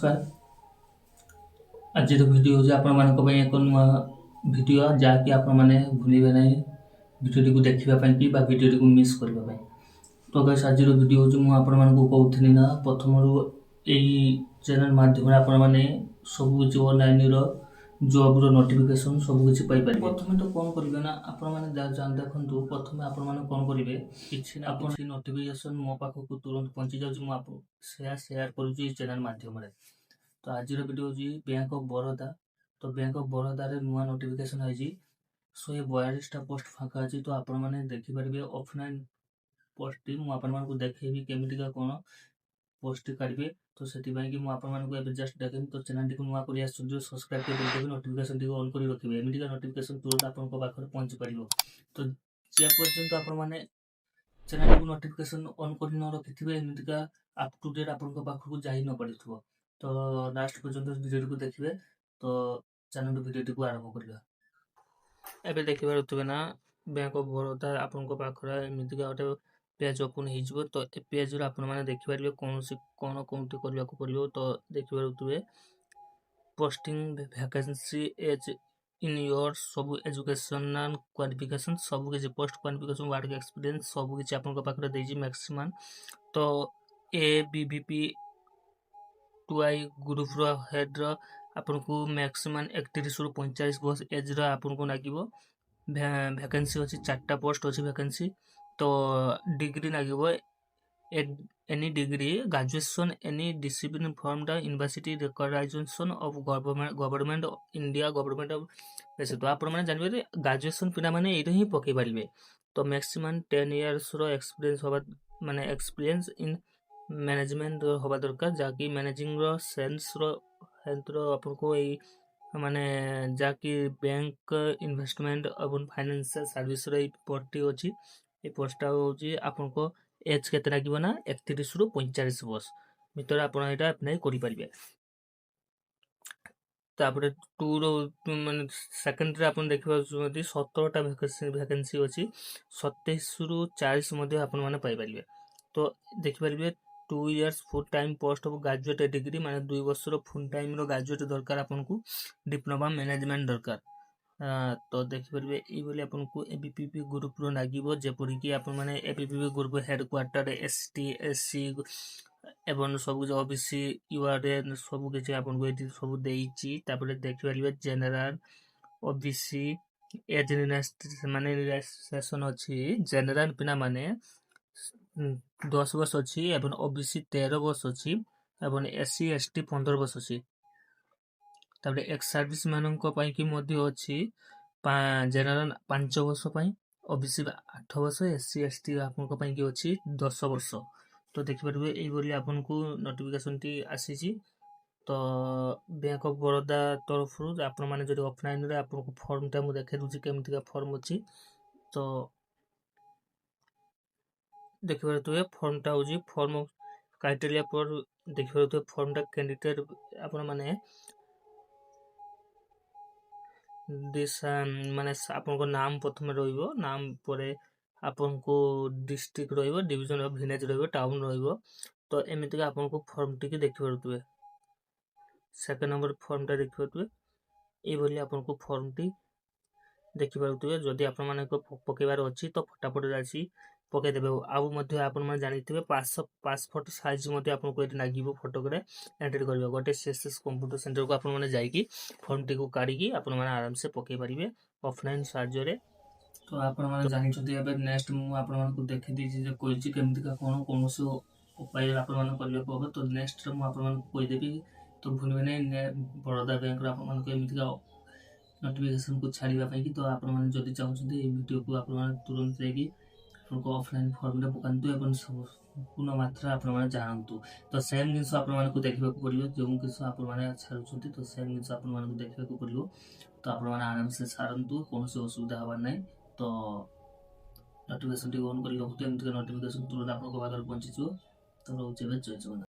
नमस्कार। आजिर भिडियो होची आपनमानक ପାଇଁ ଏକ ନୂଆ ଭିडिଓ ଯାହାକି ଆପଣମାନେ ଭୁଲିବେ ନାହିଁ ଭିडिଓଟିକୁ ଦେଖିବା ପାଇଁ କି ବା ଭିडिଓଟିକୁ ମିସ୍ କରିବା ପାଇଁ। ତ ଗାଇସ୍ ଆଜିର ଭିडिଓ होची ମୁଁ ଆପଣମାନଙ୍କୁ କହୁଥିଲି ନା ପ୍ରଥମରୁ ଏହି ଚ୍ୟାନେଲ ମାଧ୍ୟମରେ ଆପଣମାନେ ସବୁ କିଛି ଅନଲାଇନ ର ଜବ୍ ର ନୋटिफिकेशन ସବୁ କିଛି ପାଇ ପାରିବେ। ପ୍ରଥମେ ତ କୋन କରିବେ ନା ଆପଣମାନେ ଜାନ ଦେଖନ୍ତୁ ପ୍ରଥମେ ଆପଣମାନେ କୋन କରିବେ କିଛି ନା ଆପଣ सी नोटिफिकेशन ମୋ ପାଖକୁ ତୁରନ୍ତ ପହଞ୍ଚି ଯାଉଛି ମୁଁ ଆପଣ शेयर କରୁଛି ଏହି ଚ୍ୟାନେଲ ମାଧ୍ୟମରେ। तो आज भिडियो होची बैंक ऑफ बड़ौदा। तो बैंक ऑफ बड़ौदा रे नुआ नोटिफिकेशन आइजी 142 टा पोस्ट फाका अछि। तो आपण माने देखि परबे ऑफलाइन पोस्ट मु आपण मानकु देखेबी केमितिका कोन पोस्ट काढबे। तो सेति भाई कि मु आपण मानकु एबे जस्ट देखेबी। तो चैनल टिकु नुआ करिया सुजो सब्सक्राइब कर देबे नोटिफिकेशन टिकु ऑन करि रखिबे एमितिका नोटिफिकेशन तुरंत आपण को पाखर पहुंच परिबो। तो जे पर्यंत आपण माने चैनल टिकु नोटिफिकेशन ऑन करि न रखिथिबे एमितिका अप टू डेट आपण को पाखरु जाहि न पड़िथबो। तो लास्ट पर्यंत भिडियो को देखिए। तो चैनल भिडियो को आरंभ करिया। एबे देखिबा रुतबे ना बैंक ऑफ बड़ौदा आपन को पाखरा एमिति का गोटे पेज ओपन हे जिवो। तो ए पेज रे आपन माने देखि परिबे कोन कोनटी करबा को पड़ियो। तो देखिबा रुतबे posting vacancy age in your सब एजुकेशनल क्वालिफिकेशन सब के पोस्ट क्वालिफिकेशन वर्क एक्सपीरियंस सब के आपन को पाखरा देजी मैक्सिमम। तो ए बीबीपी 2i ग्रुप रो हेड रो आपन को मैक्सिमम 31 रु 45 वर्ष एज रो आपन को लागिवो। वैकेंसी अछि 4टा पोस्ट अछि वैकेंसी। तो डिग्री लागिवो any degree graduation any discipline from the university recognisation of government India government of वैसे तो आपन माने जानबे ग्रेजुएशन पिना माने एतो ही पके परिबे। तो मैक्सिमम 10 इयर्स रो एक्सपीरियंस होबा माने एक्सपीरियंस इन मैनेजमेंट होबा दरकार जाकी मैनेजिंग रो सेल्स रो हेल्थ रो आपन को ए माने जाकी बैंक इन्वेस्टमेंट अपन फाइनेंशियल सर्विस रो पोस्टी अछि। ए पोस्ट होची आपन को एज केते लागिवो ना 31 रु 45 वर्ष मितर आपन एटा अप्लाई करि परिबे। तापरे 2 रो माने सेकंड रे आपन देखिबा सुमति 17 टा वैकेंसी अछि 27 रु 40 मध्ये आपन माने पाइ परिबे। तो देखि परिबे 2 years full time post of graduate degree माने 2 वर्ष रो फुल टाइम रो ग्रेजुएट दरकार आपन को डिप्लोमा मैनेजमेंट दरकार। तो देखि परिबे ई बोली आपन को एबीपीपी ग्रुप रो लागिवो जे परि कि आपन माने एबीपीपी ग्रुप हेडक्वार्टर एसटी एससी एवं सब जो ओबीसी यूआरएन सब के आपन को एटी सब देइची। तापरे देखि परिबे जनरल ओबीसी एज माने रिलैक्सेशन अछि जनरल पिना माने 10 वर्ष अछि एवं ओबीसी 13 वर्ष अछि एवं एससी एसटी 15 वर्ष अछि। तापरे एक्स सर्विस मानन को पई कि मध्ये अछि जनरल 5 वर्ष पई ओबीसी 8 वर्ष एससी एसटी आपन को पई कि अछि 10 वर्ष। तो देखि परबे एई बोली आपन को नोटिफिकेशन टी आसीची। तो बैंक ऑफ बड़ौदा तरफ रु आपन माने जदि ऑफलाइन रे आपन को फॉर्म टा मु देखे दुची केमिति का फॉर्म अछि। तो देखिबार तो फॉर्म टा होजी फॉर्म क्राइटेरिया पर देखिबार तो फॉर्म टा कैंडिडेट आपन माने दिस माने आपन को नाम प्रथम रहइबो नाम परे आपन को डिस्ट्रिक्ट रहइबो डिवीजन ऑफ विलेज रहइबो टाउन रहइबो। तो एमिति का आपन को फॉर्म टी के देखिबार तुबे सेकंड नंबर फॉर्म टा देखिबार तुबे ए बोली आपन को फॉर्म टी देखिबार तुबे जदि आपन माने को पकेबार अछि तो फटाफट जासी पके देबे। आउ मध्ये आपन माने जानिथिबे पासपोर्ट साइज मध्ये आपन को एटी लागिवो फोटो करे एंट्री करबो गोटे सीएसएस कंप्यूटर सेंटर को आपन माने जाई कि फॉर्म टी को काढी कि आपन माने आराम से पके परिबे ऑफलाइन साहाय्य रे। तो आपन माने जानि छथि एबे नेक्स्ट मु आपन माने को देखि दिछि जे कोइछि केमिति का कोनोसी उपाय आपन माने करबे को तो नेक्स्ट मु आपन माने को कहि देबी। तो भूलबे नै बड़ौदा बैंक रे आपन माने को एमिति का नोटिफिकेशन को छाड़िबा पई कि तो आपन माने जदि चाहउछथि ए वीडियो को आपन माने तुरंत जाई आपन को ऑफलाइन फॉर्म रे पकांतु एवं पूर्ण मात्रा आपन माने जानंतु। तो सेम जिंस आपन माने को देखबा को पड़ियो जो किस आपन माने छाड़ुछथि तो सेम जिंस आपन माने को देखबा को पड़ियो। तो आपन माने आराम से छाड़ंतु कोनोसी असुविधा हबा नै। तो नोटिफिकेशन टी ऑन करि रखु एमिति का नोटिफिकेशन तुरंत आपन को पाखर पहुंची जो। तो रहउचे बे जय जगन्नाथ।